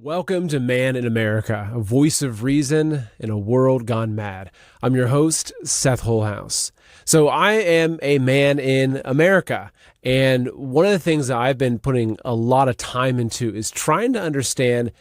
Welcome to Man in America, a voice of reason in a world gone mad. I'm your host, Seth Holehouse. So I am a man in America. And one of the things that I've been putting a lot of time into is trying to understand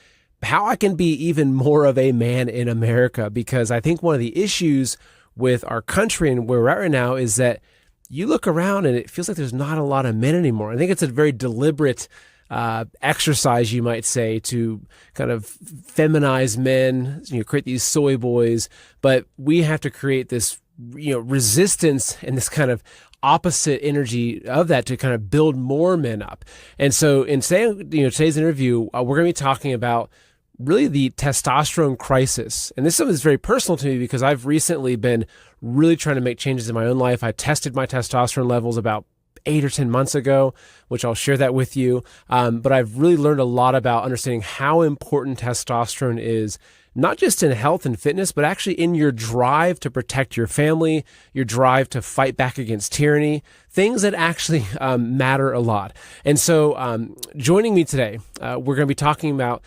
how I can be even more of a man in America. Because I think one of the issues with our country and where we're at right now is that you look around and it feels like there's not a lot of men anymore. I think it's a very deliberate exercise, you might say, to kind of feminize men, create these soy boys. But we have to create this, resistance and this kind of opposite energy of that to kind of build more men up. And so in today's interview, we're going to be talking about really the testosterone crisis. And this is something that's very personal to me because I've recently been really trying to make changes in my own life. I tested my testosterone levels about 8 or 10 months ago, which I'll share that with you. But I've really learned a lot about understanding how important testosterone is, not just in health and fitness, but actually in your drive to protect your family, your drive to fight back against tyranny, things that actually matter a lot. And so joining me today, we're going to be talking about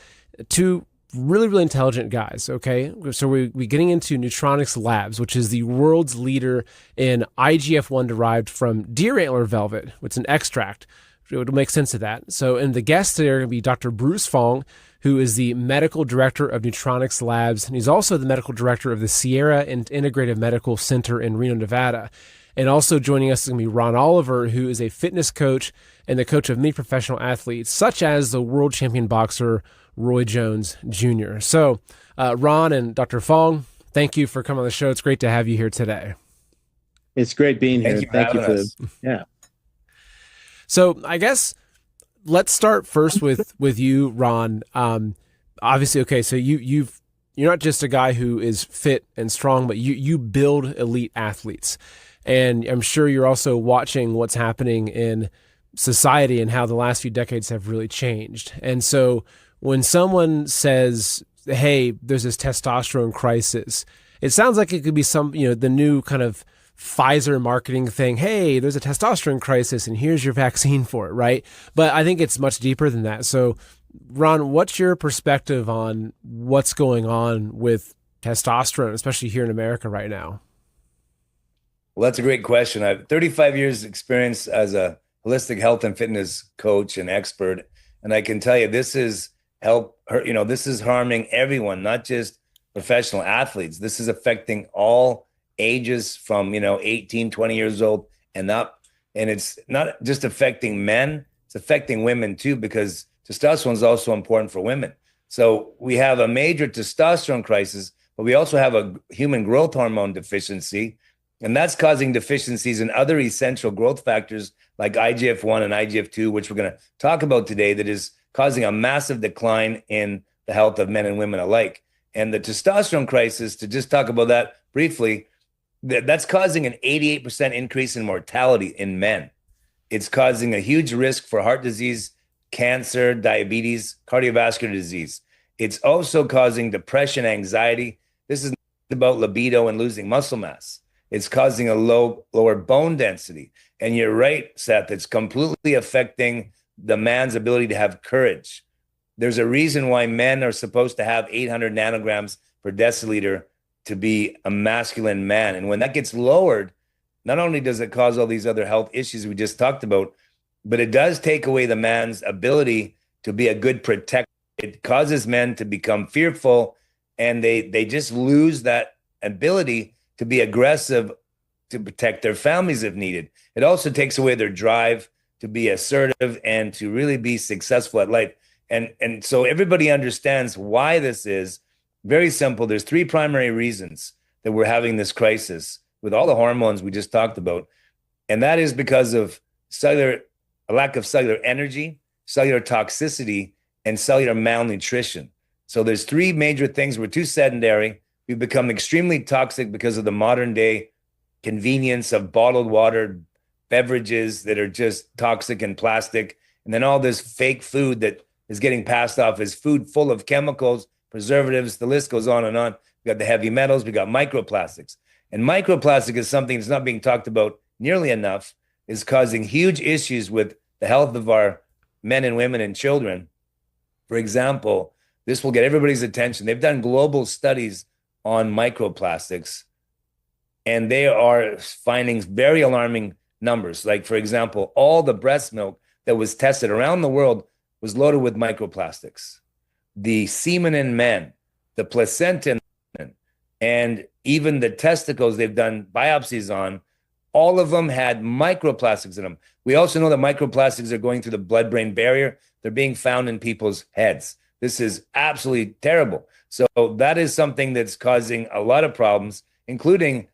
two really intelligent guys. Okay. So we're getting into Neutronics Labs, which is the world's leader in IGF-1 derived from deer antler velvet. It's an extract. It'll make sense of that. So, and the guests today are going to be Dr. Bruce Fong, who is the medical director of Neutronics Labs. And he's also the medical director of the Sierra Integrative Medical Center in Reno, Nevada. And also joining us is going to be Ron Oliver, who is a fitness coach and the coach of many professional athletes, such as the world champion boxer Roy Jones Jr. So, Ron and Dr. Fong, thank you for coming on the show. It's great to have you here today. It's great being here. Thank you for yeah. So, I guess let's start first with you, Ron. Obviously, okay, so you're not just a guy who is fit and strong, but you build elite athletes. And I'm sure you're also watching what's happening in society and how the last few decades have really changed. And so when someone says, hey, there's this testosterone crisis, it sounds like it could be the new kind of Pfizer marketing thing. Hey, there's a testosterone crisis and here's your vaccine for it, right? But I think it's much deeper than that. So, Ron, what's your perspective on what's going on with testosterone, especially here in America right now? Well, that's a great question. I have 35 years experience as a holistic health and fitness coach and expert. And I can tell you, this is this is harming everyone, not just professional athletes. This is affecting all ages from, 18, 20 years old and up. And it's not just affecting men, it's affecting women too, because testosterone is also important for women. So we have a major testosterone crisis, but we also have a human growth hormone deficiency. And that's causing deficiencies in other essential growth factors like IGF-1 and IGF-2, which we're going to talk about today, that is causing a massive decline in the health of men and women alike. And the testosterone crisis, to just talk about that briefly, that's causing an 88% increase in mortality in men. It's causing a huge risk for heart disease, cancer, diabetes, cardiovascular disease. It's also causing depression, anxiety. This is about libido and losing muscle mass. It's causing a lower bone density. And you're right, Seth, it's completely affecting the man's ability to have courage. There's a reason why men are supposed to have 800 nanograms per deciliter to be a masculine man. And when that gets lowered, not only does it cause all these other health issues we just talked about, but it does take away the man's ability to be a good protector. It causes men to become fearful, and they just lose that ability to be aggressive, to protect their families if needed. It also takes away their drive to be assertive and to really be successful at life. And so everybody understands why this is. Very simple. There's three primary reasons that we're having this crisis with all the hormones we just talked about. And that is because of a lack of cellular energy, cellular toxicity, and cellular malnutrition. So there's three major things. We're too sedentary. We've become extremely toxic because of the modern day convenience of bottled water, beverages that are just toxic and plastic, and then all this fake food that is getting passed off as food full of chemicals, preservatives. The list goes on and on. We got the heavy metals, we got microplastics. And microplastic is something that's not being talked about nearly enough, is causing huge issues with the health of our men and women and children. For example, This will get everybody's attention. They've done global studies on microplastics, and they are finding very alarming numbers. Like, for example, all the breast milk that was tested around the world was loaded with microplastics. The semen in men, the placenta in men, and even the testicles they've done biopsies on, all of them had microplastics in them. We also know that microplastics are going through the blood-brain barrier. They're being found in people's heads. This is absolutely terrible. So that is something that's causing a lot of problems, including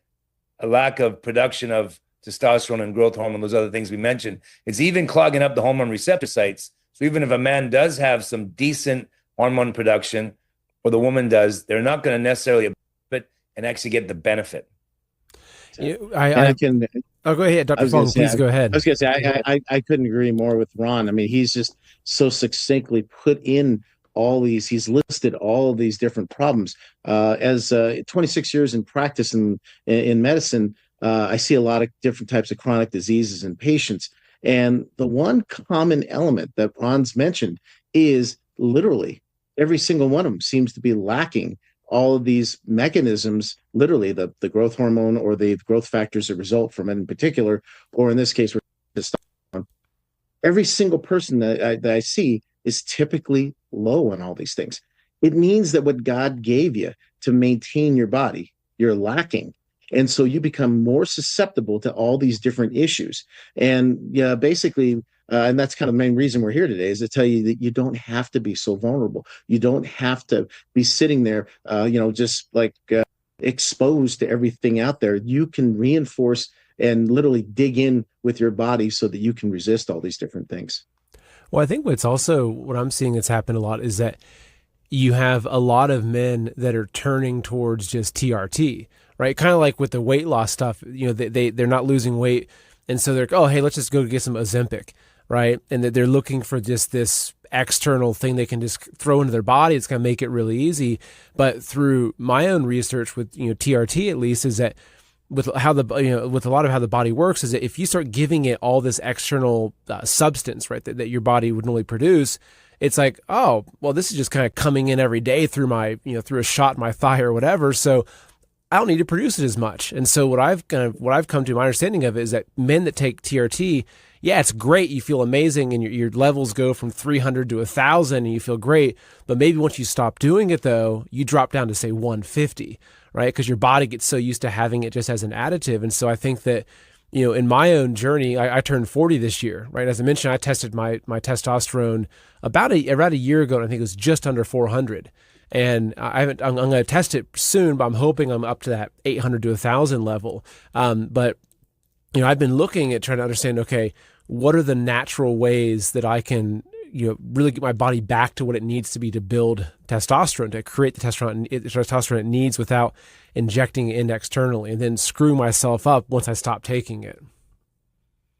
a lack of production of testosterone and growth hormone, those other things we mentioned. It's even clogging up the hormone receptor sites. So even if a man does have some decent hormone production, or the woman does, they're not going to necessarily it and actually get the benefit. I can. Oh, go ahead, Dr. Fong. Please go ahead. I was going to say I couldn't agree more with Ron. I mean, he's just so succinctly put in all these. He's listed all of these different problems. As 26 years in practice in medicine, I see a lot of different types of chronic diseases in patients, and the one common element that Ron's mentioned is literally every single one of them seems to be lacking all of these mechanisms, literally the growth hormone or the growth factors that result from it in particular, or in this case, testosterone. Every single person that I see is typically low on all these things. It means that what God gave you to maintain your body, you're lacking. And so you become more susceptible to all these different issues. And yeah, basically, and that's kind of the main reason we're here today, is to tell you that you don't have to be so vulnerable. You don't have to be sitting there, just like exposed to everything out there. You can reinforce and literally dig in with your body so that you can resist all these different things. Well, I think what I'm seeing that's happened a lot is that you have a lot of men that are turning towards just TRT, right? Kind of like with the weight loss stuff, they're not losing weight. And so they're like, oh, hey, let's just go get some Ozempic, right? And that they're looking for just this external thing they can just throw into their body. It's going to make it really easy. But through my own research with, TRT at least, is that with how with a lot of how the body works is that if you start giving it all this external substance, right, that your body would normally produce, it's like, oh, well, this is just kind of coming in every day through my, through a shot in my thigh or whatever. So I don't need to produce it as much. And so what I've come to my understanding of it is that men that take TRT, yeah, it's great. You feel amazing and your levels go from 300 to 1,000 and you feel great. But maybe once you stop doing it though, you drop down to say 150, right? Because your body gets so used to having it just as an additive. And so I think that, in my own journey, I turned 40 this year, right? As I mentioned, I tested my testosterone about a year ago, and I think it was just under 400. And I'm going to test it soon, but I'm hoping I'm up to that 800 to 1,000 level. But I've been looking at trying to understand, okay, what are the natural ways that I can, really get my body back to what it needs to be to build testosterone, to create the testosterone it needs without injecting it in externally, and then screw myself up once I stop taking it.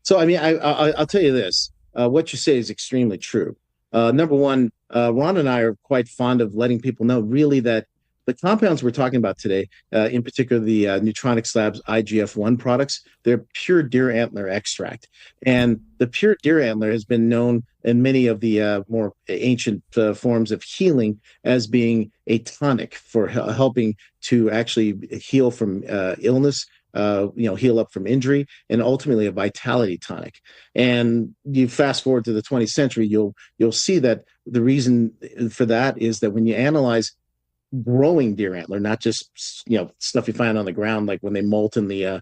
So, I mean, I'll tell you this, what you say is extremely true. Number one, Ron and I are quite fond of letting people know really that the compounds we're talking about today, in particular the Neutronics Labs IGF-1 products, they're pure deer antler extract. And the pure deer antler has been known in many of the more ancient forms of healing as being a tonic for helping to actually heal from illness, heal up from injury, and ultimately a vitality tonic. And you fast forward to the 20th century, you'll see that the reason for that is that when you analyze growing deer antler, not just stuff you find on the ground like when they molt in the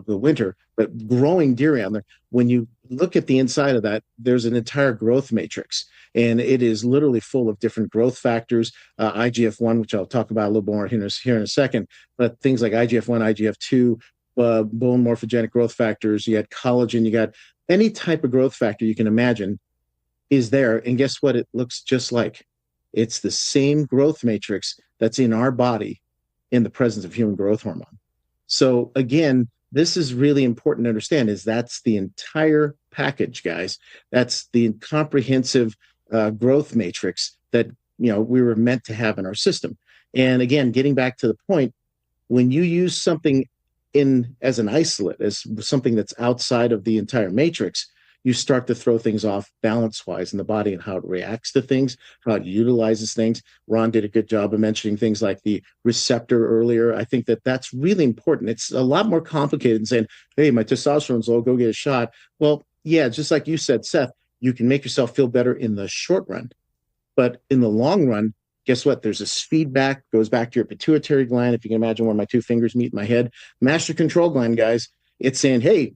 winter, but growing deer antler, when you look at the inside of that, there's an entire growth matrix, and it is literally full of different growth factors, IGF-1, which I'll talk about a little more here in a second, but things like IGF-1, IGF-2, bone morphogenic growth factors, you got collagen, you got any type of growth factor you can imagine is there. And guess what? It looks just like. It's the same growth matrix that's in our body in the presence of human growth hormone. So again, this is really important to understand, is that's the entire package, guys. That's the comprehensive growth matrix that we were meant to have in our system. And again, getting back to the point, when you use something as an isolate, as something that's outside of the entire matrix, you start to throw things off balance-wise in the body and how it reacts to things, how it utilizes things. Ron did a good job of mentioning things like the receptor earlier. I think that that's really important. It's a lot more complicated than saying, hey, my testosterone's low, go get a shot. Well, yeah, just like you said, Seth, you can make yourself feel better in the short run. But in the long run, guess what? There's this feedback, goes back to your pituitary gland. If you can imagine where my two fingers meet in my head, master control gland, guys, it's saying, hey,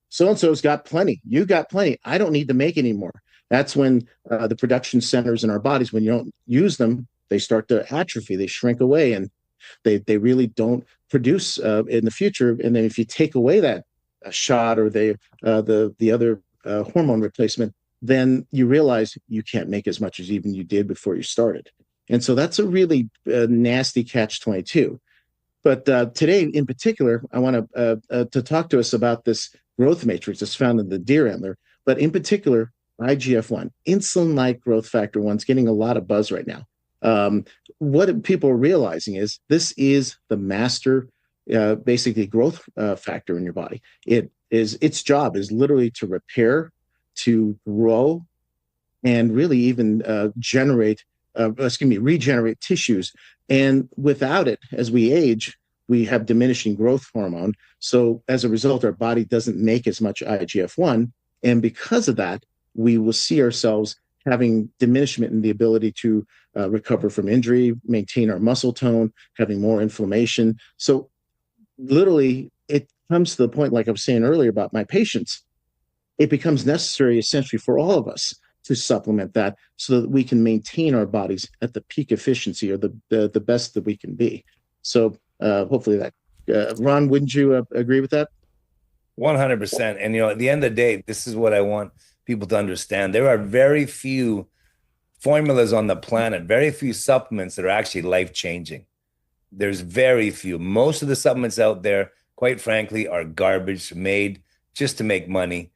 so-and-so's got plenty. You got plenty. I don't need to make any more. That's when the production centers in our bodies, when you don't use them, they start to atrophy. They shrink away, and they really don't produce in the future. And then if you take away that shot or the other hormone replacement, then you realize you can't make as much as even you did before you started. And so that's a really nasty catch-22. But today, in particular, I want to talk to us about this growth matrix that's found in the deer antler, but in particular, IGF-1, insulin-like growth factor 1, is getting a lot of buzz right now. What people are realizing is this is the master, basically growth factor in your body. Its job is literally to repair, to grow, and really even regenerate tissues. And without it, as we age, we have diminishing growth hormone. So as a result, our body doesn't make as much IGF-1. And because of that, we will see ourselves having diminishment in the ability to recover from injury, maintain our muscle tone, having more inflammation. So literally, it comes to the point, like I was saying earlier about my patients, it becomes necessary essentially for all of us to supplement that so that we can maintain our bodies at the peak efficiency or the best that we can be. So hopefully that, Ron, wouldn't you agree with that? 100%. And, at the end of the day, this is what I want people to understand. There are very few formulas on the planet, very few supplements that are actually life-changing. There's very few. Most of the supplements out there, quite frankly, are garbage made just to make money.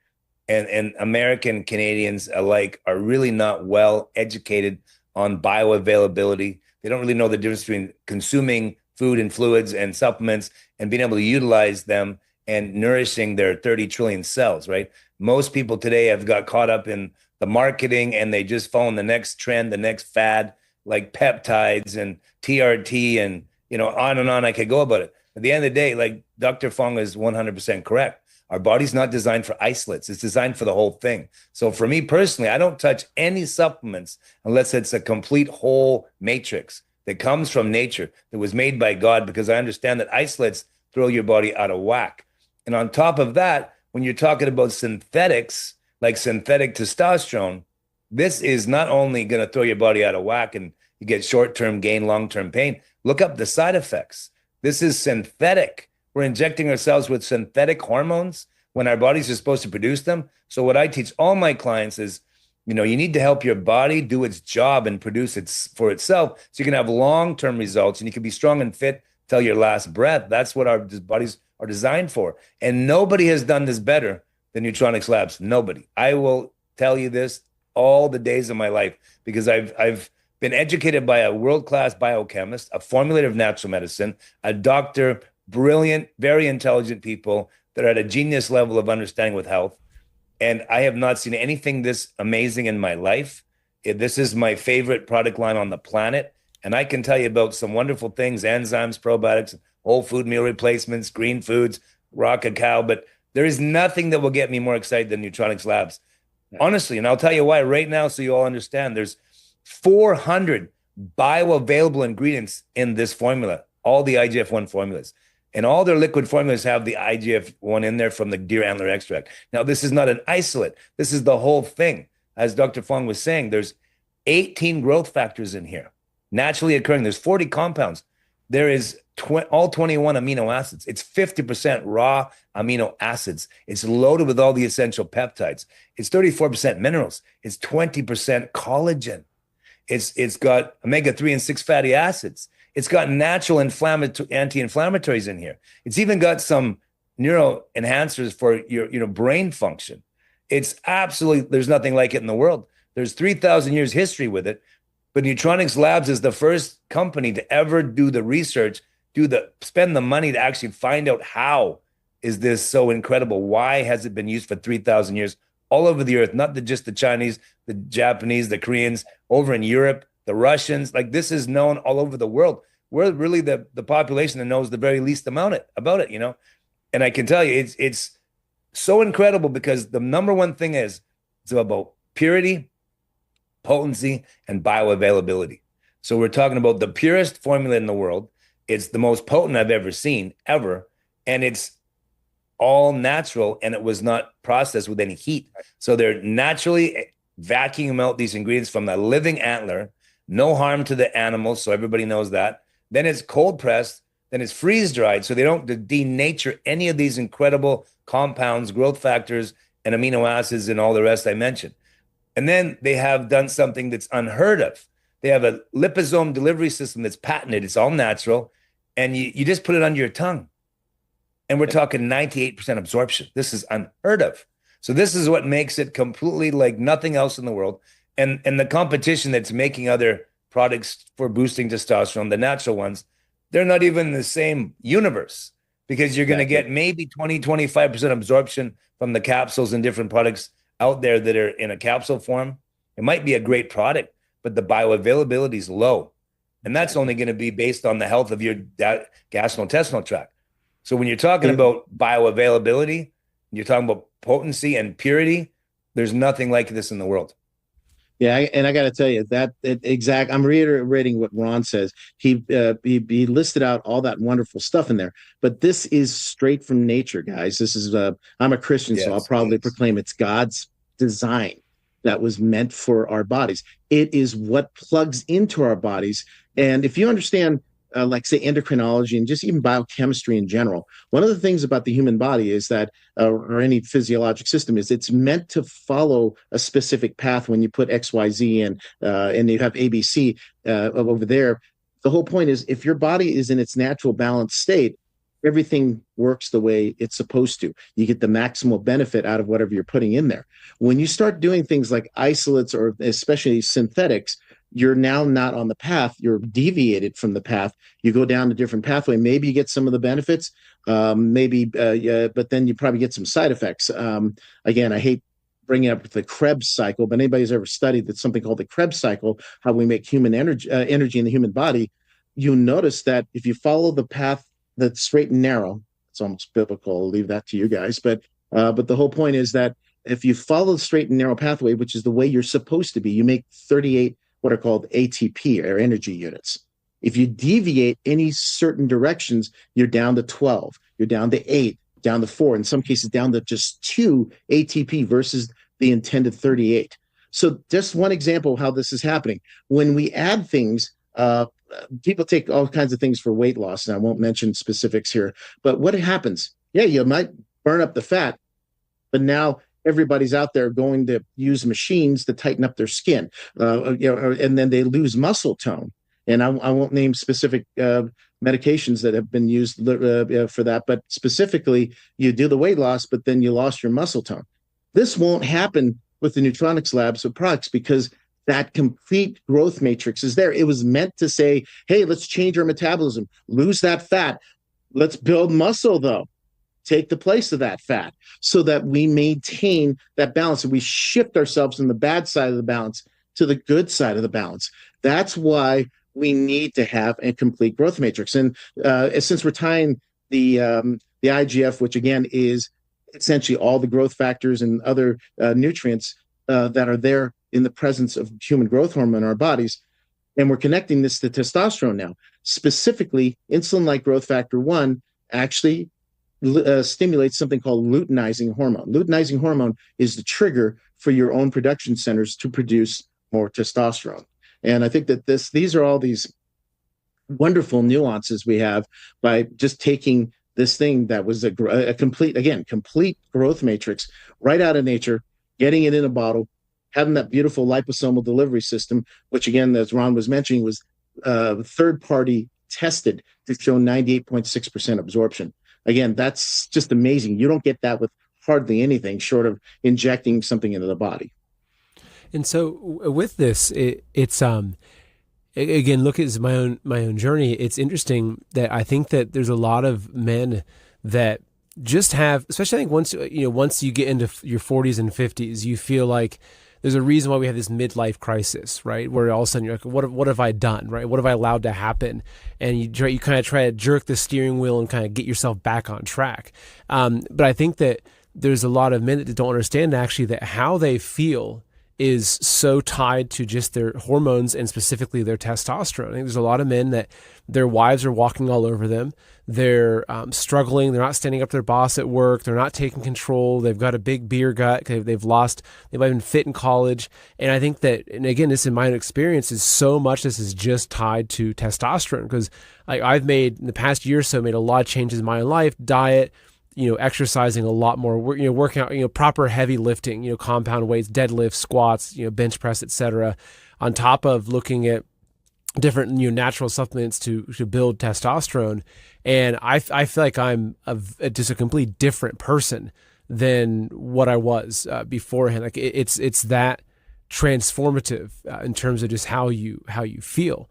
And American Canadians alike are really not well educated on bioavailability. They don't really know the difference between consuming food and fluids and supplements and being able to utilize them and nourishing their 30 trillion cells, right? Most people today have got caught up in the marketing and they just follow the next trend, the next fad, like peptides and TRT and, on and on I could go about it. At the end of the day, like Dr. Fong is 100% correct. Our body's not designed for isolates. It's designed for the whole thing. So for me personally, I don't touch any supplements unless it's a complete whole matrix that comes from nature, that was made by God, because I understand that isolates throw your body out of whack. And on top of that, when you're talking about synthetics, like synthetic testosterone, this is not only going to throw your body out of whack and you get short-term gain, long-term pain. Look up the side effects. This is synthetic. We're injecting ourselves with synthetic hormones when our bodies are supposed to produce them. So what I teach all my clients is, you need to help your body do its job and produce it for itself so you can have long-term results and you can be strong and fit till your last breath. That's what our bodies are designed for. And nobody has done this better than Neutronics Labs. Nobody. I will tell you this all the days of my life because I've been educated by a world-class biochemist, a formulator of natural medicine, a doctor, brilliant, very intelligent people that are at a genius level of understanding with health. And I have not seen anything this amazing in my life. This is my favorite product line on the planet. And I can tell you about some wonderful things, enzymes, probiotics, whole food meal replacements, green foods, raw cacao. But there is nothing that will get me more excited than Neutronics Labs. Honestly, and I'll tell you why right now so you all understand. There's 400 bioavailable ingredients in this formula, all the IGF-1 formulas. And all their liquid formulas have the IGF-1 in there from the deer antler extract. Now, this is not an isolate. This is the whole thing. As Dr. Fong was saying, there's 18 growth factors in here, naturally occurring. There's 40 compounds. There is all 21 amino acids. It's 50% raw amino acids. It's loaded with all the essential peptides. It's 34% minerals. It's 20% collagen. It's got omega-3 and 6 fatty acids. It's got natural anti-inflammatories in here. It's even got some neuro enhancers for your brain function. It's absolutely, there's nothing like it in the world. There's 3,000 years history with it, but Neutronics Labs is the first company to ever do the research, spend the money to actually find out how is this so incredible? Why has it been used for 3,000 years? all over the earth, not just the Chinese, the Japanese, the Koreans, over in Europe, the Russians. Like, this is known all over the world. We're really the population that knows the very least amount about it, you know? And I can tell you, it's so incredible, because the number one thing is it's about purity, potency, and bioavailability. So we're talking about the purest formula in the world. It's the most potent I've ever seen, ever. And it's all natural, and it was not processed with any heat. So they're naturally vacuuming out these ingredients from the living antler, no harm to the animals. So everybody knows that. Then it's cold pressed, then it's freeze dried. So they don't denature any of these incredible compounds, growth factors, and amino acids, and all the rest I mentioned. And then they have done something that's unheard of. They have a liposome delivery system that's patented. It's all natural. And you just put it under your tongue. And we're talking 98% absorption. This is unheard of. So this is what makes it completely like nothing else in the world. And the competition that's making other products for boosting testosterone, the natural ones, they're not even in the same universe, because you're going to get maybe 20, 25% absorption from the capsules and different products out there that are in a capsule form. It might be a great product, but the bioavailability is low. And that's only going to be based on the health of your gastrointestinal tract. So when you're talking about bioavailability, you're talking about potency and purity, there's nothing like this in the world. Yeah, and I got to tell you I'm reiterating what Ron says. He listed out all that wonderful stuff in there, but this is straight from nature, guys. This is I'm a Christian, so I'll probably proclaim it's God's design that was meant for our bodies. It is what plugs into our bodies, and if you understand, like say endocrinology and just even biochemistry in general, one of the things about the human body is that, or any physiologic system, is it's meant to follow a specific path. When you put XYZ and you have ABC over there, the whole point is if your body is in its natural balanced state, everything works the way it's supposed to. You get the maximal benefit out of whatever you're putting in there. When you start doing things like isolates or especially synthetics, you're now not on the path. You're deviated from the path. You go down a different pathway. Maybe you get some of the benefits, but then you probably get some side effects. Again, I hate bringing up the Krebs cycle, but anybody's ever studied that something called the Krebs cycle, how we make human energy in the human body, you'll notice that if you follow the path that's straight and narrow, it's almost biblical. I'll leave that to you guys. But the whole point is that if you follow the straight and narrow pathway, which is the way you're supposed to be, you make 38 what are called ATP, or energy units. If you deviate any certain directions, you're down to 12, you're down to 8, down to 4, in some cases down to just 2 ATP versus the intended 38. So just one example of how this is happening. When we add things, people take all kinds of things for weight loss, and I won't mention specifics here, but what happens? Yeah, you might burn up the fat, but now everybody's out there going to use machines to tighten up their skin, and then they lose muscle tone. And I won't name specific medications that have been used for that, but specifically, you do the weight loss, but then you lost your muscle tone. This won't happen with the Neutronics Labs of products, because that complete growth matrix is there. It was meant to say, hey, let's change our metabolism, lose that fat. Let's build muscle, though. Take the place of that fat, so that we maintain that balance and we shift ourselves from the bad side of the balance to the good side of the balance. That's why we need to have a complete growth matrix. And since we're tying the IGF, which again is essentially all the growth factors and other nutrients that are there in the presence of human growth hormone in our bodies, and we're connecting this to testosterone now, specifically insulin-like growth factor 1 actually stimulates something called luteinizing hormone. Luteinizing hormone is the trigger for your own production centers to produce more testosterone. And I think that these are all these wonderful nuances we have by just taking this thing that was a complete growth matrix right out of nature, getting it in a bottle, having that beautiful liposomal delivery system, which again, as Ron was mentioning, was third-party tested to show 98.6% absorption. Again, that's just amazing. You don't get that with hardly anything short of injecting something into the body. And so with this, it's again, look at my own journey. It's interesting that I think that there's a lot of men that just have, especially I think once you get into your 40s and 50s, you feel like there's a reason why we have this midlife crisis, right? Where all of a sudden you're like, what have I done, right? What have I allowed to happen? And you kind of try to jerk the steering wheel and kind of get yourself back on track. But I think that there's a lot of men that don't understand actually that how they feel is so tied to just their hormones and specifically their testosterone. I think there's a lot of men that their wives are walking all over them. They're struggling. They're not standing up to their boss at work. They're not taking control. They've got a big beer gut. They've lost. They might have been fit in college. And I think that, and again, this in my own experience is so much this is just tied to testosterone because I've made in the past year or so made a lot of changes in my life, diet, exercising a lot more, working out, proper heavy lifting, compound weights, deadlifts, squats, bench press, etc. On top of looking at different, natural supplements to build testosterone. And I feel like I'm just a completely different person than what I was beforehand. Like it's that transformative in terms of just how you feel.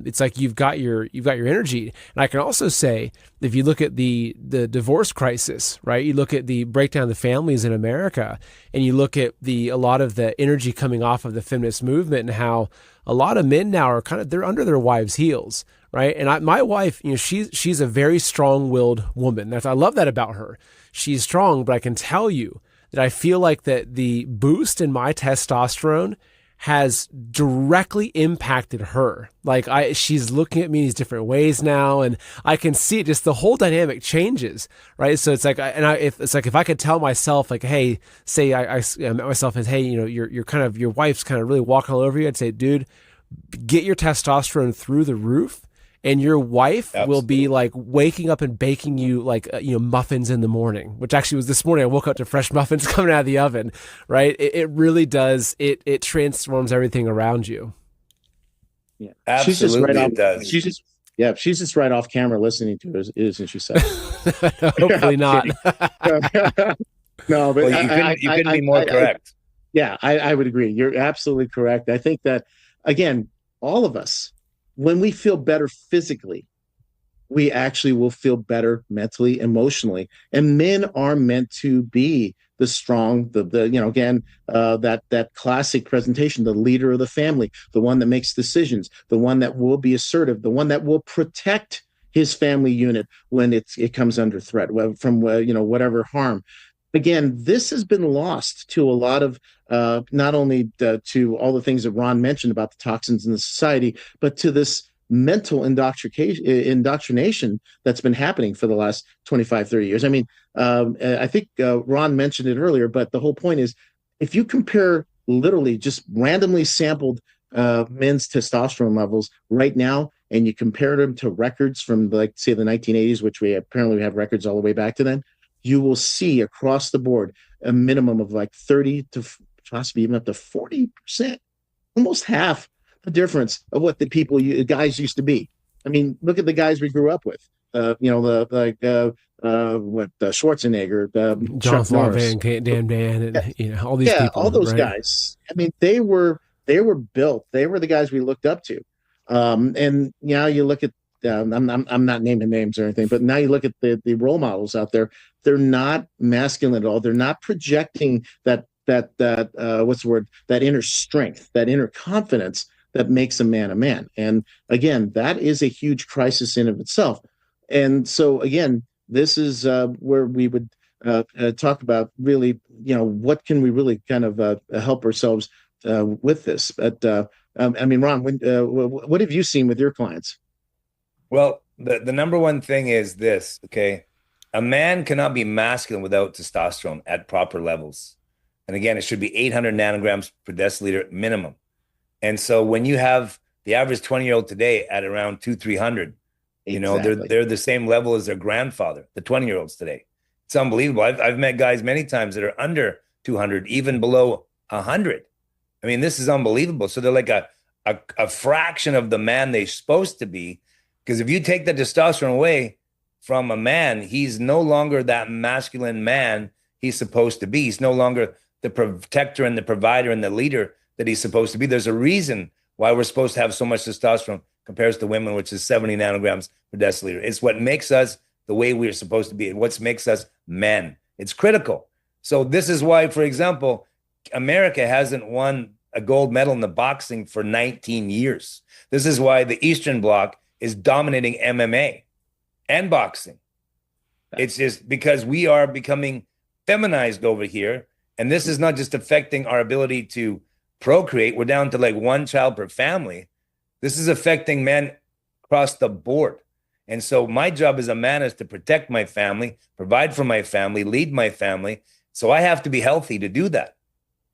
It's like you've got your energy. And I can also say, if you look at the divorce crisis, right? You look at the breakdown of the families in America, and you look at a lot of the energy coming off of the feminist movement and how a lot of men now are they're under their wives' heels, right? And my wife, she's a very strong-willed woman. I love that about her. She's strong, but I can tell you that I feel like that the boost in my testosterone has directly impacted her. Like she's looking at me in these different ways now, and I can see it. Just the whole dynamic changes, right? So it's like, if I could tell myself, like, hey, say I met myself as, hey, your wife's kind of really walking all over you. I'd say, dude, get your testosterone through the roof, and your wife Absolutely. will be like waking up and baking you like muffins in the morning, which actually was this morning. I woke up to fresh muffins coming out of the oven, right? It really does. It transforms everything around you. Yeah, Absolutely, it does. She's just right off camera listening to us, isn't she, Seth? Hopefully not. No, but well, you couldn't be more correct. I would agree. You're absolutely correct. I think that, again, all of us, when we feel better physically, we actually will feel better mentally, emotionally. And men are meant to be the strong, that classic presentation, the leader of the family, the one that makes decisions, the one that will be assertive, the one that will protect his family unit when it comes under threat from whatever harm. Again, this has been lost to a lot of not only to all the things that Ron mentioned about the toxins in the society, but to this mental indoctrination that's been happening for the last 25, 30 years. I mean, I think Ron mentioned it earlier, but the whole point is, if you compare literally just randomly sampled men's testosterone levels right now, and you compare them to records from, like, say, the 1980s, which we have records all the way back to then, you will see across the board a minimum of like 30 to possibly even up to 40%, almost half the difference of what the guys used to be. I mean, look at the guys we grew up with. Schwarzenegger, John Chuck Norris, Dan, and all these people. All those right? guys. I mean, they were built. They were the guys we looked up to. And now you look at. I'm not naming names or anything, but now you look at the role models out there. They're not masculine at all. They're not projecting that what's the word? That inner strength, that inner confidence that makes a man a man. And again, that is a huge crisis in of itself. And so again, this is where we would talk about really, what can we really kind of help ourselves with this. But I mean, Ron, what have you seen with your clients? Well, the number one thing is this, okay? A man cannot be masculine without testosterone at proper levels. And again, it should be 800 nanograms per deciliter minimum. And so when you have the average 20-year-old today at around 200-300, Exactly. they're the same level as their grandfather, the 20-year-olds today. It's unbelievable. I've met guys many times that are under 200, even below 100. I mean, this is unbelievable. So they're like a fraction of the man they're supposed to be. Because if you take the testosterone away from a man, he's no longer that masculine man he's supposed to be. He's no longer the protector and the provider and the leader that he's supposed to be. There's a reason why we're supposed to have so much testosterone compared to women, which is 70 nanograms per deciliter. It's what makes us the way we're supposed to be. And what makes us men. It's critical. So this is why, for example, America hasn't won a gold medal in the boxing for 19 years. This is why the Eastern Bloc is dominating MMA and boxing. It's just because we are becoming feminized over here. And this is not just affecting our ability to procreate. We're down to like one child per family. This is affecting men across the board. And so my job as a man is to protect my family, provide for my family, lead my family. So I have to be healthy to do that.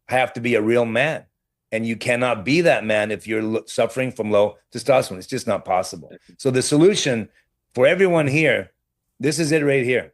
I have to be a real man. And you cannot be that man if you're suffering from low testosterone. It's just not possible. So the solution for everyone here, this is it right here.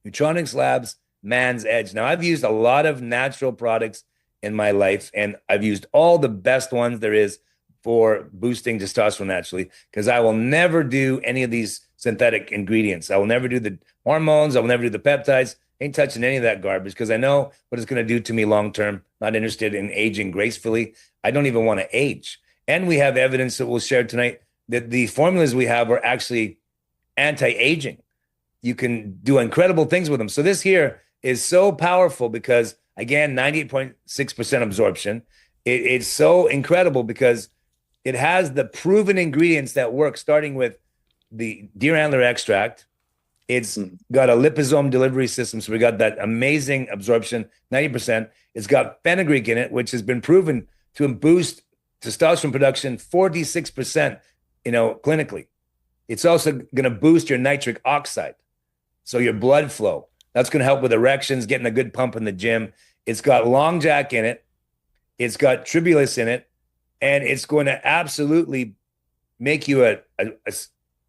Neutronics Labs, Man's Edge. Now, I've used a lot of natural products in my life, and I've used all the best ones there is for boosting testosterone naturally, because I will never do any of these synthetic ingredients. I will never do the hormones. I will never do the peptides. Ain't touching any of that garbage because I know what it's going to do to me long-term. Not interested in aging gracefully. I don't even want to age. And we have evidence that we'll share tonight that the formulas we have are actually anti-aging. You can do incredible things with them. So this here is so powerful because, again, 98.6% absorption. It's so incredible because it has the proven ingredients that work, starting with the deer antler extract. It's got a liposome delivery system. So we got that amazing absorption, 90%. It's got fenugreek in it, which has been proven to boost testosterone production 46%, clinically. It's also going to boost your nitric oxide. So your blood flow, that's going to help with erections, getting a good pump in the gym. It's got long jack in it. It's got tribulus in it. And it's going to absolutely make you a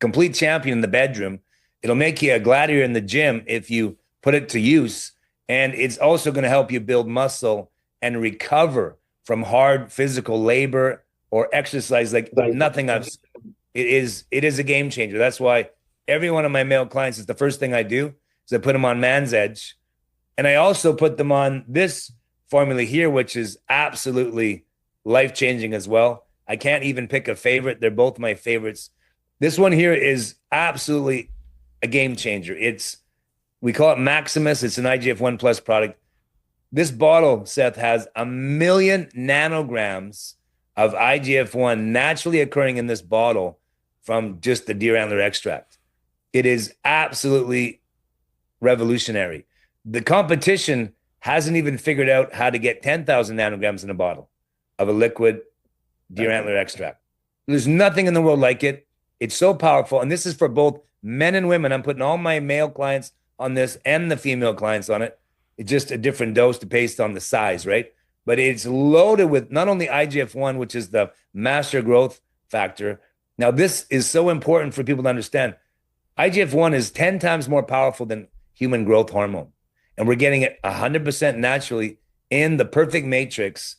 complete champion in the bedroom. It'll make you a gladiator in the gym if you put it to use. And it's also going to help you build muscle and recover from hard physical labor or exercise like nothing I've seen. It is a game changer. That's why every one of my male clients, is the first thing I do is I put them on Man's Edge. And I also put them on this formula here, which is absolutely life-changing as well. I can't even pick a favorite. They're both my favorites. This one here is absolutely a game changer. We call it Maximus. It's an IGF-1 plus product. This bottle, Seth, has 1 million nanograms of IGF-1 naturally occurring in this bottle from just the deer antler extract. It is absolutely revolutionary. The competition hasn't even figured out how to get 10,000 nanograms in a bottle of a liquid deer antler extract. There's nothing in the world like it. It's so powerful. And this is for both men and women. I'm putting all my male clients on this and the female clients on it. It's just a different dose based on the size, right? But it's loaded with not only IGF-1, which is the master growth factor. Now, this is so important for people to understand. IGF-1 is 10 times more powerful than human growth hormone. And we're getting it 100% naturally in the perfect matrix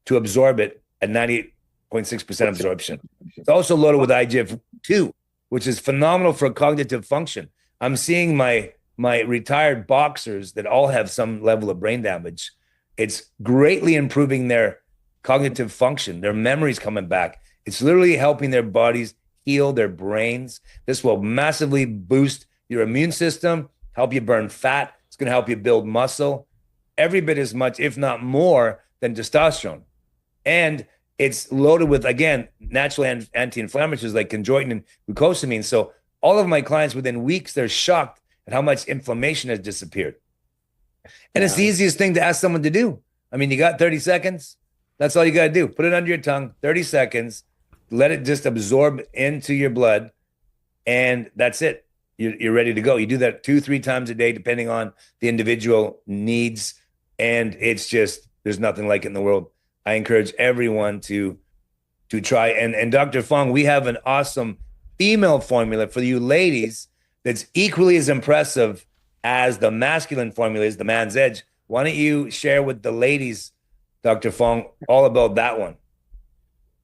to absorb it at 98.6% absorption. It's also loaded with IGF-2, which is phenomenal for cognitive function. I'm seeing my retired boxers that all have some level of brain damage. It's greatly improving their cognitive function. Their memory's coming back. It's literally helping their bodies heal their brains. This will massively boost your immune system, help you burn fat. It's going to help you build muscle every bit as much, if not more, than testosterone. And it's loaded with, again, natural anti-inflammatories like chondroitin and glucosamine. So all of my clients, within weeks, they're shocked at how much inflammation has disappeared. And it's the easiest thing to ask someone to do. I mean, you got 30 seconds. That's all you got to do. Put it under your tongue, 30 seconds. Let it just absorb into your blood. And that's it. You're ready to go. You do that 2-3 times a day, depending on the individual needs. And it's just, there's nothing like it in the world. I encourage everyone to try. And Dr. Fong, we have an awesome female formula for you ladies that's equally as impressive as the masculine formula is, the Man's Edge. Why don't you share with the ladies, Dr. Fong, all about that one?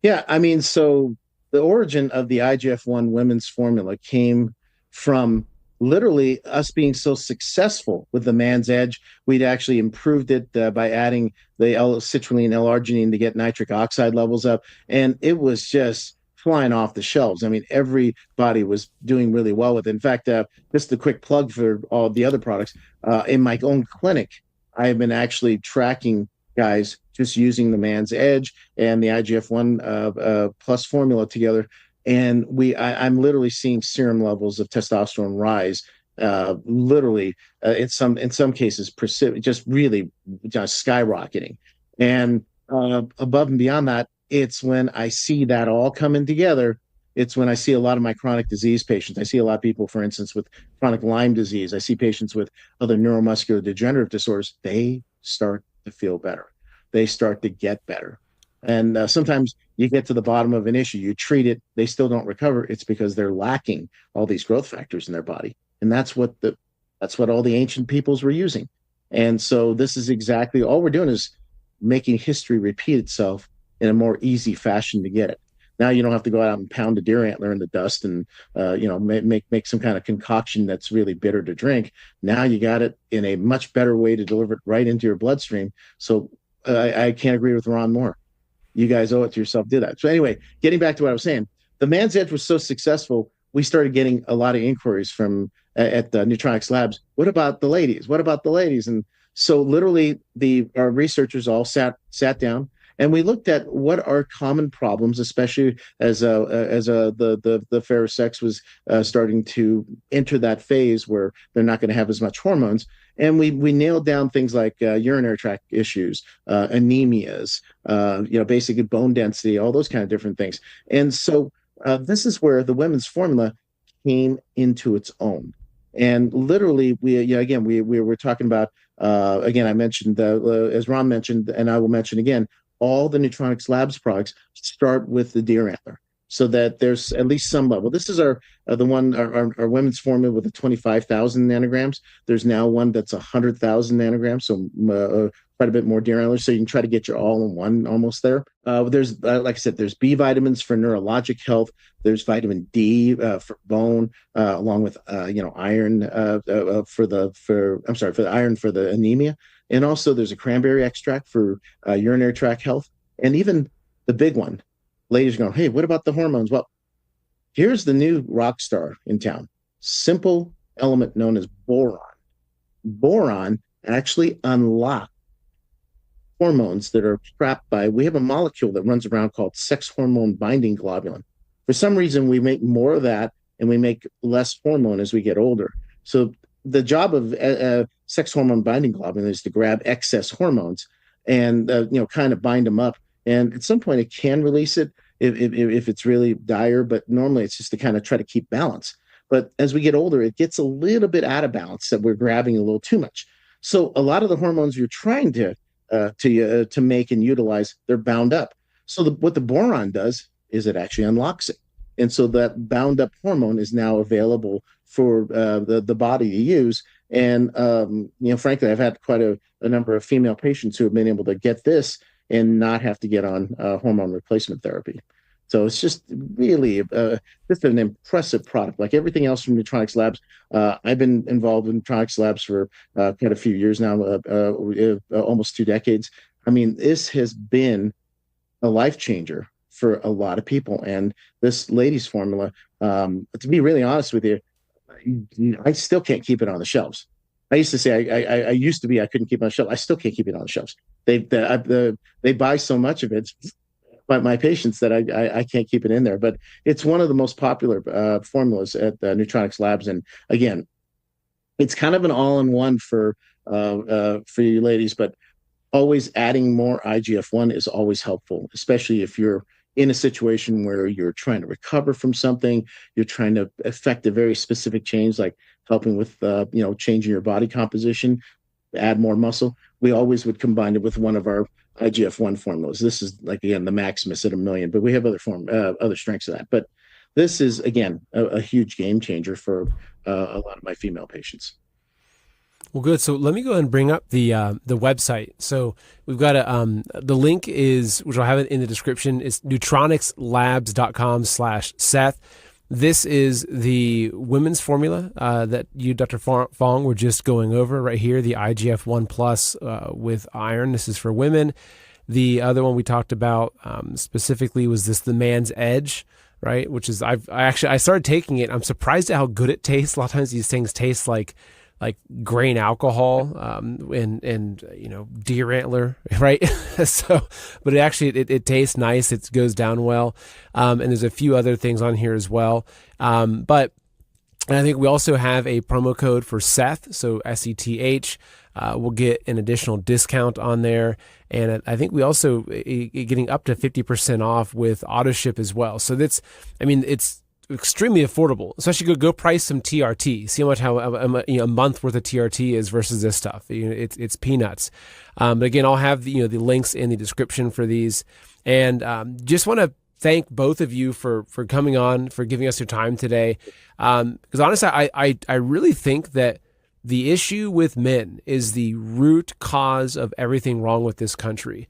Yeah, I mean, so the origin of the IGF-1 women's formula came from literally us being so successful with the Man's Edge. We'd actually improved it by adding the L-citrulline, L-arginine to get nitric oxide levels up. And it was just flying off the shelves. I mean, everybody was doing really well with it. In fact, just a quick plug for all the other products. In my own clinic, I have been actually tracking guys just using the Man's Edge and the IGF-1 plus formula together. And I'm literally seeing serum levels of testosterone rise, literally in some cases, just really just skyrocketing. And above and beyond that, it's when I see that all coming together. It's when I see a lot of my chronic disease patients. I see a lot of people, for instance, with chronic Lyme disease. I see patients with other neuromuscular degenerative disorders. They start to feel better. They start to get better. And sometimes you get to the bottom of an issue, you treat it, they still don't recover. It's because they're lacking all these growth factors in their body. And that's what all the ancient peoples were using. And so this is exactly all we're doing, is making history repeat itself in a more easy fashion to get it. Now you don't have to go out and pound a deer antler in the dust and make some kind of concoction that's really bitter to drink. Now you got it in a much better way to deliver it right into your bloodstream. So I can't agree with Ron more. You guys owe it to yourself to do that. So anyway, getting back to what I was saying, the Man's Edge was so successful, we started getting a lot of inquiries from at the Neutronics Labs. What about the ladies? What about the ladies? And so literally our researchers all sat down, and we looked at what are common problems, especially as the fairer sex was starting to enter that phase where they're not going to have as much hormones. And we nailed down things like urinary tract issues, anemias, basically bone density, all those kind of different things. And so this is where the women's formula came into its own. And literally, we were talking about, again, I mentioned, as Ron mentioned, and I will mention again, all the Neutronics Labs products start with the deer antler, so that there's at least some level. This is our women's formula with the 25,000 nanograms. There's now one that's 100,000 nanograms, so quite a bit more deer antlers. So you can try to get your all-in-one almost there. There's, like I said, there's B vitamins for neurologic health. There's vitamin D for bone, along with iron for the iron for the anemia. And also there's a cranberry extract for urinary tract health. And even the big one, ladies are going, hey, what about the hormones? Well, here's the new rock star in town. Simple element known as boron. Boron actually unlocks hormones that are trapped by, we have a molecule that runs around called sex hormone binding globulin. For some reason, we make more of that and we make less hormone as we get older. So the job of sex hormone binding globulin is to grab excess hormones and kind of bind them up. And at some point, it can release it if it's really dire, but normally it's just to kind of try to keep balance. But as we get older, it gets a little bit out of balance, that we're grabbing a little too much. So a lot of the hormones you're trying to make and utilize, they're bound up. So what the boron does is it actually unlocks it. And so that bound up hormone is now available for the body to use. And, frankly, I've had quite a number of female patients who have been able to get this and not have to get on hormone replacement therapy. So it's just really just an impressive product. Like everything else from Neutronics Labs, I've been involved in Neutronics Labs for quite a few years now, almost 2 decades. I mean, this has been a life changer for a lot of people. And this ladies formula, to be really honest with you, I still can't keep it on the shelves. I used to say I couldn't keep it on the shelf. I still can't keep it on the shelves. They buy so much of it by my patients that I can't keep it in there. But it's one of the most popular formulas at Neutronics Labs. And again, it's kind of an all-in-one for you ladies, but always adding more IGF-1 is always helpful, especially if you're in a situation where you're trying to recover from something, you're trying to affect a very specific change, like helping with, changing your body composition, add more muscle. We always would combine it with one of our IGF-1 formulas. This is like, again, the Maximus at 1 million, but we have other strengths of that. But this is, again, a huge game changer for a lot of my female patients. Well, good. So let me go ahead and bring up the website. So we've got the link is, which I'll have it in the description, is neutronicslabs.com/Seth. This is the women's formula that you, Dr. Fong, were just going over right here, the IGF-1 plus with iron. This is for women. The other one we talked about specifically was the Man's Edge. right? Which is I started taking it. I'm surprised at how good it tastes. A lot of times these things taste like grain alcohol, and deer antler, right? So, but it tastes nice. It goes down well, and there's a few other things on here as well. But and I think we also have a promo code for Seth, so SETH. We'll get an additional discount on there. And I think we also getting up to 50% off with auto ship as well. So it's extremely affordable, especially go price some TRT. See how a month worth of TRT is versus this stuff. It's peanuts. But again, I'll have the links in the description for these. And just want to thank both of you for coming on, for giving us your time today. Because honestly, I really think that the issue with men is the root cause of everything wrong with this country.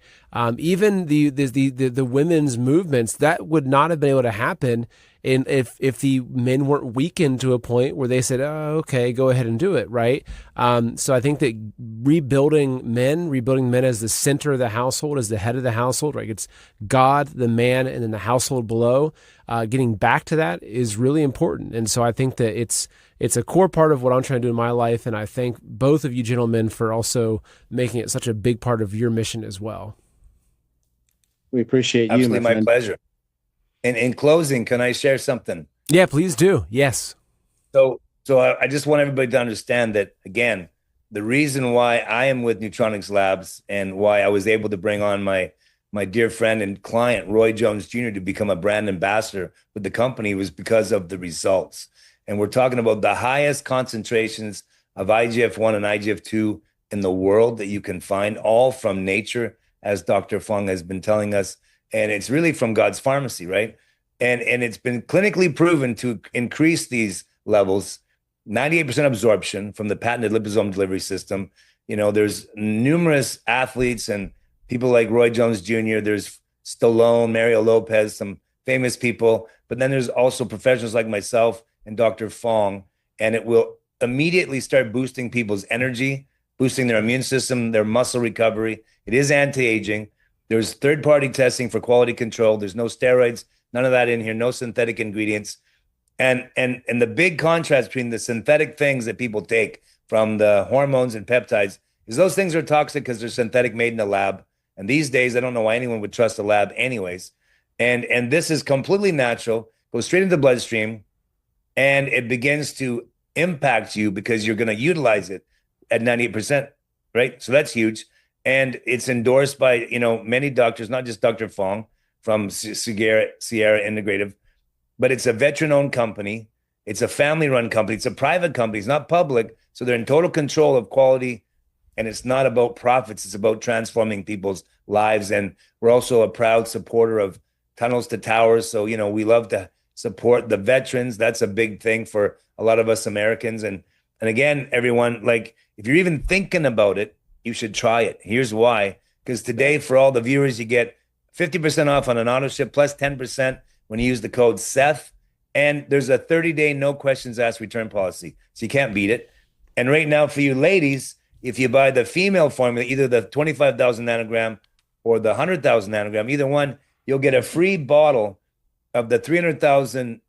Even the women's movements, that would not have been able to happen if the men weren't weakened to a point where they said, oh, okay, go ahead and do it, right? So I think that rebuilding men as the center of the household, as the head of the household, right? It's God, the man, and then the household below. Getting back to that is really important. And so I think that it's a core part of what I'm trying to do in my life. And I thank both of you gentlemen for also making it such a big part of your mission as well. We appreciate you. Absolutely, my pleasure. And in closing, can I share something? Yeah, please do. Yes. So I just want everybody to understand that, again, the reason why I am with Neutronics Labs and why I was able to bring on my dear friend and client, Roy Jones Jr., to become a brand ambassador with the company was because of the results. And we're talking about the highest concentrations of IGF-1 and IGF-2 in the world that you can find, all from nature, as Dr. Fung has been telling us. And it's really from God's pharmacy, right? And it's been clinically proven to increase these levels, 98% absorption from the patented liposome delivery system. There's numerous athletes and people like Roy Jones Jr., there's Stallone, Mario Lopez, some famous people, but then there's also professionals like myself and Dr. Fong, and it will immediately start boosting people's energy, boosting their immune system, their muscle recovery. It is anti-aging. There's third-party testing for quality control. There's no steroids, none of that in here, no synthetic ingredients. And the big contrast between the synthetic things that people take from the hormones and peptides is those things are toxic because they're synthetic, made in the lab. And these days, I don't know why anyone would trust a lab anyways. And this is completely natural, goes straight into the bloodstream, and it begins to impact you because you're going to utilize it at 98%, right? So that's huge. And it's endorsed by, many doctors, not just Dr. Fong from Sierra Integrative, but it's a veteran-owned company. It's a family-run company. It's a private company. It's not public. So they're in total control of quality. And it's not about profits. It's about transforming people's lives. And we're also a proud supporter of Tunnels to Towers. So, we love to support the veterans. That's a big thing for a lot of us Americans. And again, everyone, if you're even thinking about it, you should try it. Here's why. Because today, for all the viewers, you get 50% off on an auto ship plus 10% when you use the code Seth. And there's a 30-day no questions asked return policy. So you can't beat it. And right now, for you ladies, if you buy the female formula, either the 25,000 nanogram or the 100,000 nanogram, either one, you'll get a free bottle of the 300,000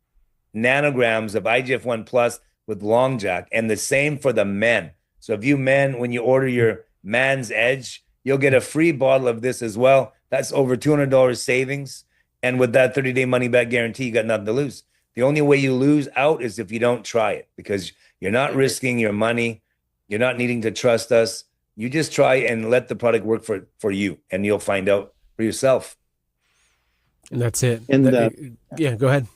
nanograms of IGF-1 plus with Long Jack, and the same for the men. So if you men, when you order your Man's Edge, you'll get a free bottle of this as well. That's over $200 savings. And with that 30-day money-back guarantee, you got nothing to lose. The only way you lose out is if you don't try it, because you're not risking your money. You're not needing to trust us. You just try and let the product work for you, and you'll find out for yourself. And that's it. And yeah, go ahead.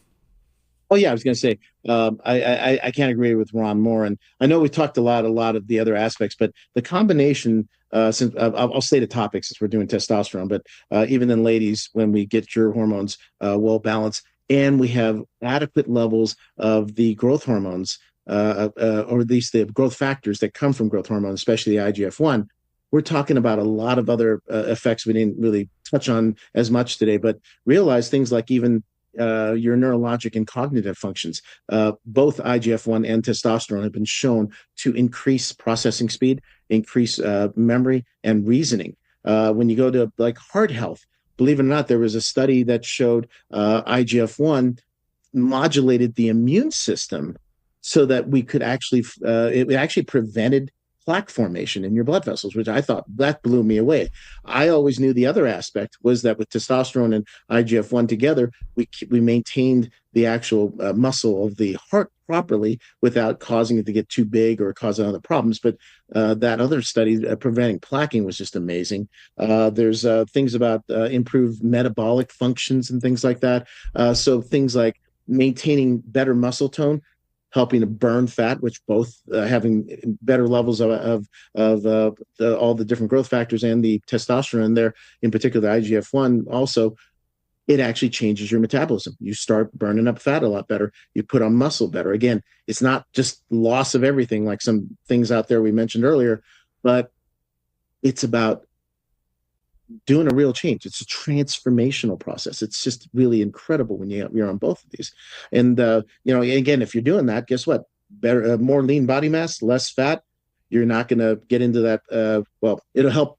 Oh yeah, I was going to say, I can't agree with Ron more. And I know we talked a lot of the other aspects, but the combination, since I'll say the topic since we're doing testosterone, but even in ladies, when we get your hormones well balanced and we have adequate levels of the growth hormones, or at least the growth factors that come from growth hormone, especially the IGF-1, we're talking about a lot of other effects we didn't really touch on as much today, but realize things like even your neurologic and cognitive functions. Both IGF-1 and testosterone have been shown to increase processing speed, increase memory and reasoning. When you go to like heart health, believe it or not, there was a study that showed IGF-1 modulated the immune system so that we could actually, it actually prevented plaque formation in your blood vessels, which I thought that blew me away. I always knew the other aspect was that with testosterone and IGF-1 together, we maintained the actual muscle of the heart properly without causing it to get too big or causing other problems. But that other study preventing plaquing was just amazing. There's things about improved metabolic functions and things like that. So things like maintaining better muscle tone, helping to burn fat, which both having better levels of all the different growth factors and the testosterone there, in particular the IGF-1 also, it actually changes your metabolism. You start burning up fat a lot better. You put on muscle better. Again, it's not just loss of everything like some things out there we mentioned earlier, but it's about doing a real change. It's a transformational process. It's just really incredible when you're on both of these. And again, if you're doing that, guess what? Better, more lean body mass, less fat. You're not going to get into that. It'll help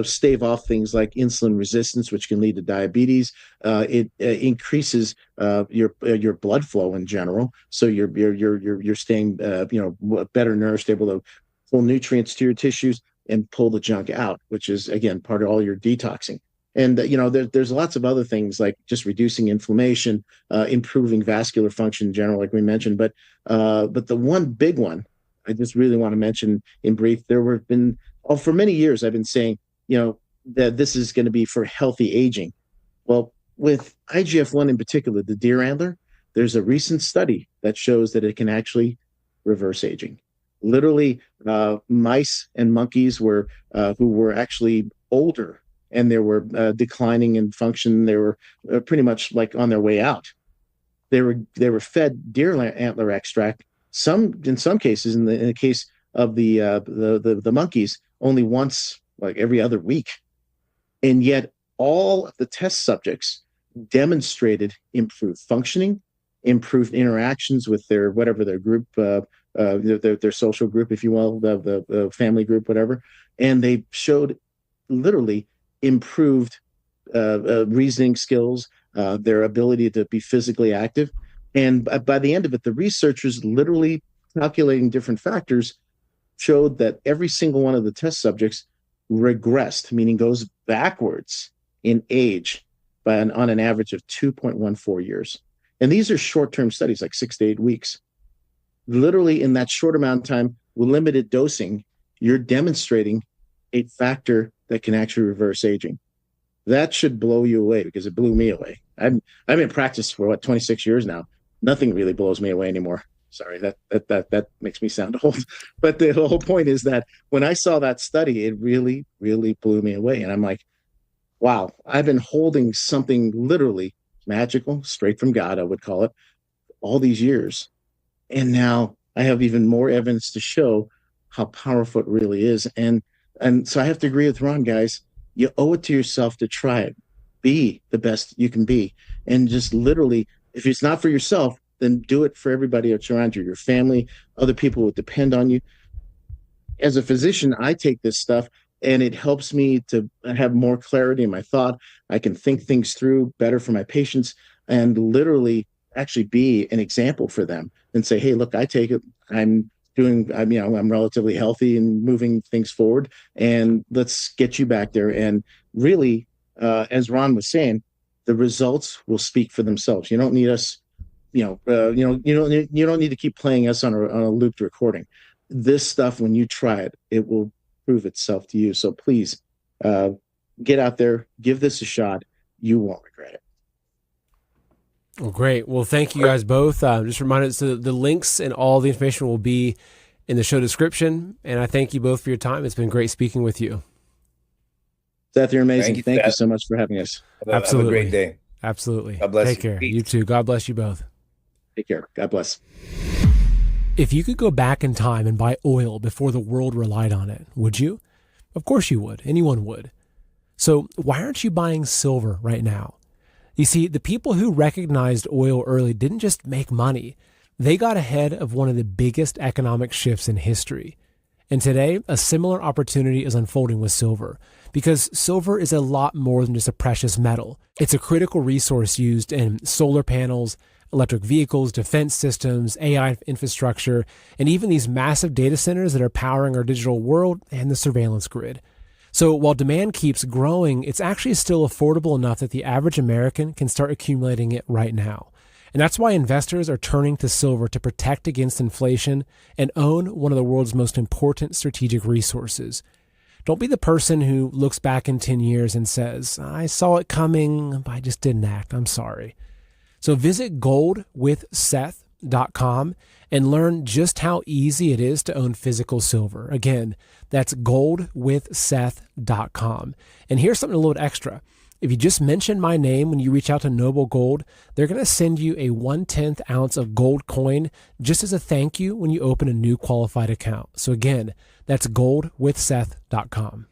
stave off things like insulin resistance, which can lead to diabetes. It increases your blood flow in general, so you're staying better nourished, able to pull nutrients to your tissues and pull the junk out, which is, again, part of all your detoxing. And, there's lots of other things like just reducing inflammation, improving vascular function in general, like we mentioned. But the one big one I just really want to mention in brief, for many years, I've been saying, that this is going to be for healthy aging. Well, with IGF-1 in particular, the deer antler, there's a recent study that shows that it can actually reverse aging. Literally, mice and monkeys who were actually older and they were declining in function. They were pretty much like on their way out. They were fed deer antler extract. In some cases, in the case of the monkeys, only once, like every other week, and yet all of the test subjects demonstrated improved functioning, improved interactions with their group. Their social group, if you will, the family group, whatever, and they showed literally improved reasoning skills, their ability to be physically active, and by the end of it, the researchers literally calculating different factors showed that every single one of the test subjects regressed, meaning goes backwards in age on an average of 2.14 years, and these are short-term studies, like 6 to 8 weeks. Literally in that short amount of time with limited dosing, you're demonstrating a factor that can actually reverse aging. That should blow you away, because it blew me away. I'm in practice for 26 years now. Nothing really blows me away anymore. Sorry, that makes me sound old. But the whole point is that when I saw that study, it really, really blew me away. And I'm like, wow, I've been holding something literally magical, straight from God, I would call it, all these years. And now I have even more evidence to show how powerful it really is. And so I have to agree with Ron, guys. You owe it to yourself to try it. Be the best you can be. And just literally, if it's not for yourself, then do it for everybody that's around you, your family, other people who depend on you. As a physician, I take this stuff and it helps me to have more clarity in my thought. I can think things through better for my patients and literally actually be an example for them and say, hey, look, I take it. I'm relatively healthy and moving things forward, and let's get you back there. And really, as Ron was saying, the results will speak for themselves. You don't need us, you don't need to keep playing us on a looped recording. This stuff, when you try it, it will prove itself to you. So please, get out there, give this a shot. You won't regret it. Well, great. Well, thank you guys both. Just remind us, the links and all the information will be in the show description. And I thank you both for your time. It's been great speaking with you. Seth, you're amazing. Thank you so much for having us. Absolutely. Have a great day. Absolutely. God bless Take you. care. Peace. You too. God bless you both. Take care. God bless. If you could go back in time and buy oil before the world relied on it, would you? Of course you would. Anyone would. So why aren't you buying silver right now? You see, the people who recognized oil early didn't just make money. They got ahead of one of the biggest economic shifts in history. And today, a similar opportunity is unfolding with silver, because silver is a lot more than just a precious metal. It's a critical resource used in solar panels, electric vehicles, defense systems, AI infrastructure, and even these massive data centers that are powering our digital world and the surveillance grid. So while demand keeps growing, it's actually still affordable enough that the average American can start accumulating it right now. And that's why investors are turning to silver to protect against inflation and own one of the world's most important strategic resources. Don't be the person who looks back in 10 years and says, I saw it coming, but I just didn't act. I'm sorry. So visit goldwithseth.com and learn just how easy it is to own physical silver. Again, that's goldwithseth.com. And here's something a little extra. If you just mention my name when you reach out to Noble Gold, they're going to send you a 1/10 ounce of gold coin just as a thank you when you open a new qualified account. So again, that's goldwithseth.com.